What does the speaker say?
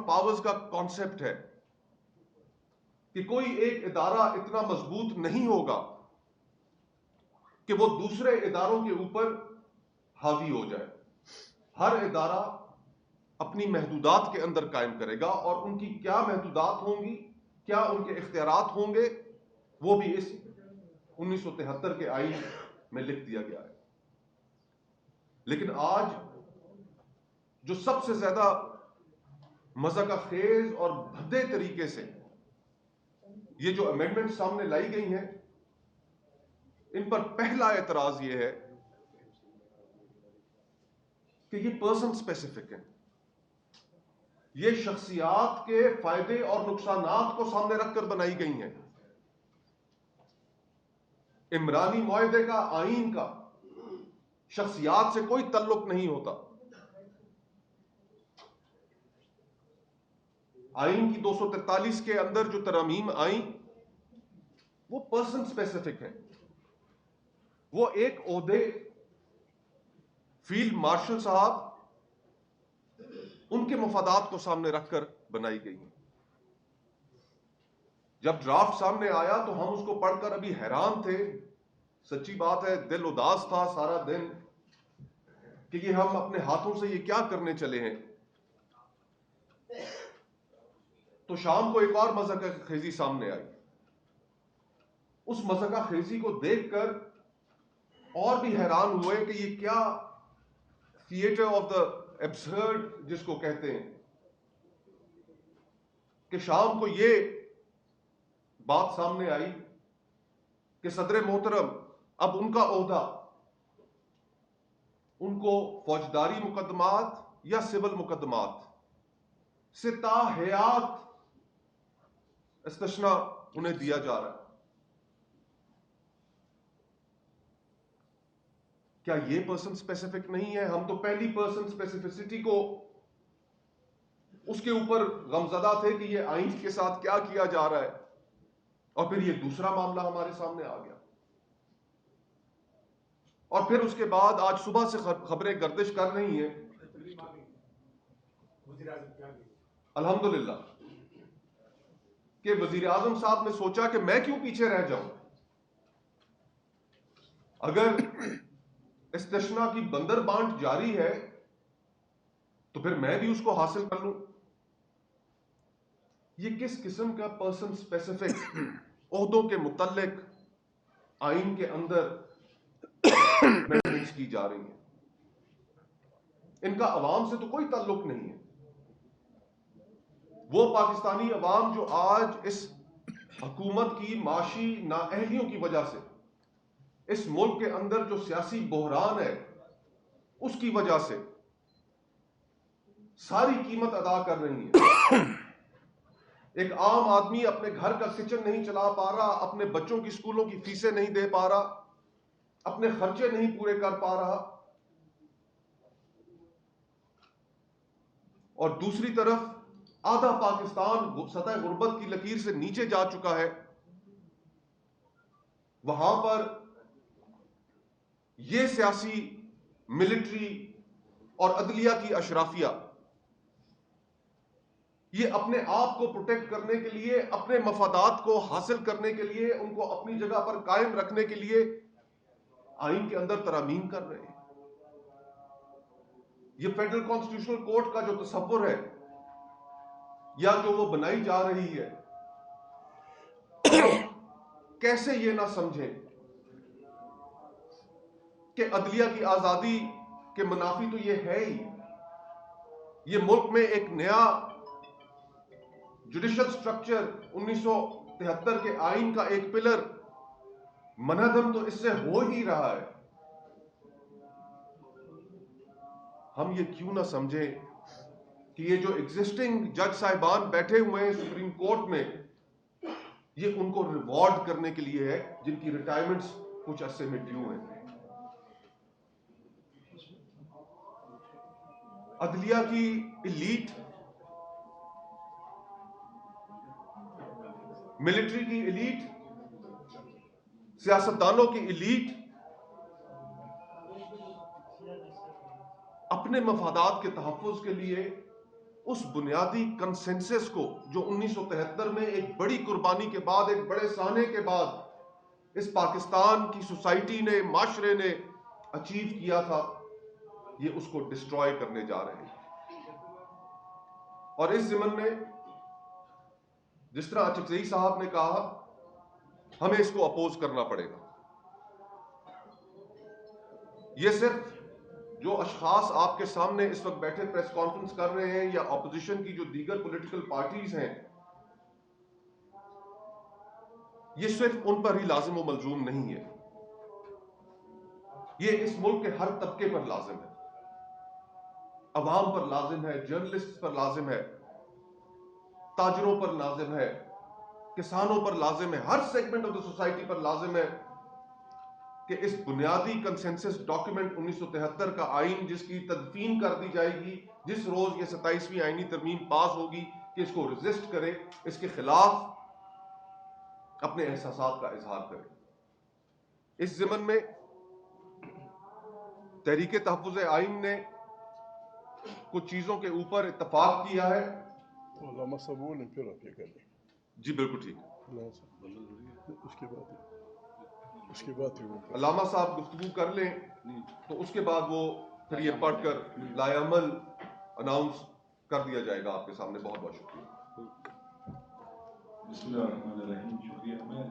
Powers کا concept ہے کہ کوئی ایک ادارہ اتنا مضبوط نہیں ہوگا کہ وہ دوسرے اداروں کے اوپر حاوی ہو جائے. ہر ادارہ اپنی محدودات کے اندر قائم کرے گا، اور ان کی کیا محدودات ہوں گی، کیا ان کے اختیارات ہوں گے، وہ بھی اس 1973 کے آئین میں لکھ دیا گیا ہے. لیکن آج جو سب سے زیادہ مذاق خیز اور بھدے طریقے سے یہ جو امینڈمنٹ سامنے لائی گئی ہیں، ان پر پہلا اعتراض یہ ہے کہ یہ پرسن اسپیسیفک ہیں. یہ شخصیات کے فائدے اور نقصانات کو سامنے رکھ کر بنائی گئی ہیں. عمرانی معاہدے کا، آئین کا شخصیات سے کوئی تعلق نہیں ہوتا. آئین کی 243 کے اندر جو ترامیم آئیں وہ پرسن اسپیسیفک ہیں. وہ ایک عہدے، فیلڈ مارشل صاحب، ان کے مفادات کو سامنے رکھ کر بنائی گئی ہیں. جب ڈرافٹ سامنے آیا تو ہم اس کو پڑھ کر ابھی حیران تھے. سچی بات ہے، دل اداس تھا سارا دن کہ یہ ہم اپنے ہاتھوں سے یہ کیا کرنے چلے ہیں. تو شام کو ایک اور مذاق خیزی سامنے آئی. اس مذاق خیزی کو دیکھ کر اور بھی حیران ہوئے کہ یہ کیا تھیٹر آف دا ایبسرڈ جس کو کہتے ہیں، کہ شام کو یہ بات سامنے آئی کہ صدر محترم اب ان کا عہدہ ان کو فوجداری مقدمات یا سول مقدمات سے تا حیات استثنا انہیں دیا جا رہا ہے. کیا یہ پرسن اسپیسیفک نہیں ہے؟ ہم تو پہلی پرسن اسپیسیفسٹی کو اس کے اوپر غمزدہ تھے کہ یہ آئین کے ساتھ کیا کیا جا رہا ہے، اور پھر یہ دوسرا معاملہ ہمارے سامنے آ گیا. اور پھر اس کے بعد آج صبح سے خبریں گردش کر رہی ہیں الحمدللہ کہ وزیر اعظم صاحب نے سوچا کہ میں کیوں پیچھے رہ جاؤں، اگر استثنا کی بندر بانٹ جاری ہے تو پھر میں بھی اس کو حاصل کر لوں. یہ کس قسم کا پرسن اسپیسیفک عہدوں کے متعلق آئین کے اندر امینڈمنٹس کی جا رہی ہیں؟ ان کا عوام سے تو کوئی تعلق نہیں ہے. وہ پاکستانی عوام جو آج اس حکومت کی معاشی نااہلیوں کی وجہ سے اس ملک کے اندر جو سیاسی بحران ہے اس کی وجہ سے ساری قیمت ادا کر رہی ہے. ایک عام آدمی اپنے گھر کا کچن نہیں چلا پا رہا، اپنے بچوں کی سکولوں کی فیسیں نہیں دے پا رہا، اپنے خرچے نہیں پورے کر پا رہا، اور دوسری طرف آدھا پاکستان سطح غربت کی لکیر سے نیچے جا چکا ہے. وہاں پر یہ سیاسی، ملٹری اور عدلیہ کی اشرافیہ یہ اپنے آپ کو پروٹیکٹ کرنے کے لیے، اپنے مفادات کو حاصل کرنے کے لیے، ان کو اپنی جگہ پر قائم رکھنے کے لیے آئین کے اندر ترامیم کر رہے ہیں. یہ فیڈرل کانسٹیٹیوشنل کورٹ کا جو تصور ہے یا جو وہ بنائی جا رہی ہے، ہم کیسے یہ نہ سمجھیں کہ عدلیہ کی آزادی کے منافی تو یہ ہے ہی. یہ ملک میں ایک نیا جوڈیشل سٹرکچر 1973 کے آئین کا ایک پلر منہدم تو اس سے ہو ہی رہا ہے. ہم یہ کیوں نہ سمجھیں کہ یہ جو ایگزسٹنگ جج صاحبان بیٹھے ہوئے ہیں سپریم کورٹ میں، یہ ان کو ریوارڈ کرنے کے لیے ہے جن کی ریٹائرمنٹس کچھ عرصے میں ڈیو ہیں. عدلیہ کی ایلیٹ، ملٹری کی ایلیٹ، سیاستدانوں کی ایلیٹ اپنے مفادات کے تحفظ کے لیے اس بنیادی کنسنسس کو جو 1973 میں ایک بڑی قربانی کے بعد، ایک بڑے سہنے کے بعد اس پاکستان کی سوسائٹی نے، معاشرے نے اچیو کیا تھا، یہ اس کو ڈسٹروائے کرنے جا رہے ہیں۔ اور اس ضمن میں جس طرح اچکزئی صاحب نے کہا، ہمیں اس کو اپوز کرنا پڑے گا۔ یہ صرف جو اشخاص آپ کے سامنے اس وقت بیٹھے پریس کانفرنس کر رہے ہیں یا اپوزیشن کی جو دیگر پولیٹیکل پارٹیز ہیں، یہ صرف ان پر ہی لازم و ملزوم نہیں ہے، یہ اس ملک کے ہر طبقے پر لازم ہے، عوام پر لازم ہے، جرنلسٹ پر لازم ہے، تاجروں پر لازم ہے، کسانوں پر لازم ہے، ہر سیگمنٹ آف دا سوسائٹی پر لازم ہے کہ اس بنیادی کنسنسس ڈاکیومنٹ 1973 کا آئین جس کی تدفین کر دی جائے گی، جس روز یہ 27ویں آئینی ترمیم پاس ہوگی، کہ اس کو ریزسٹ کرے، اس کے خلاف اپنے احساسات کا اظہار کرے۔ اس ضمن میں تحریک تحفظ آئین نے کچھ چیزوں کے اوپر اتفاق کیا ہے۔ علامہ صاحب بولیں پھر آپ یہ کر لیں۔ جی بالکل ٹھیک۔ اس کے بعد علامہ صاحب گفتگو کر لیں تو اس کے بعد وہ پھر یہ پڑھ کر لائے عمل اناؤنس کر دیا جائے گا آپ کے سامنے۔ بہت بہت شکریہ۔ بسم اللہ الرحمن الرحیم۔ شکریہ۔